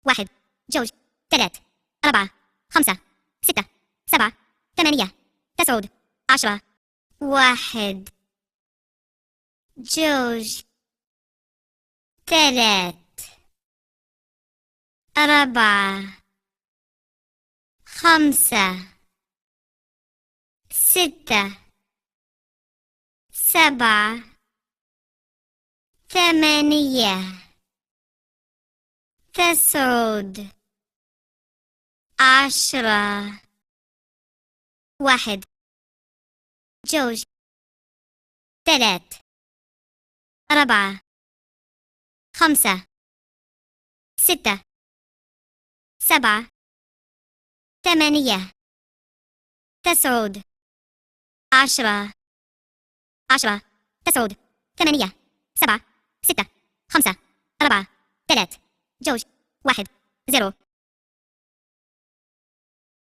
واحد جوج ثلاث أربعة خمسة ستة سبعة ثمانية تسعود 10 واحد جوج ثلاث أربعة خمسة ستة سبعة ثمانية تسعود 10 واحد جوج ثلاث أربعة خمسة ستة سبعة ثمانية تسعود 10 تسعود ثمانية سبعة ستة خمسة أربعة ثلاث جوج واحد 0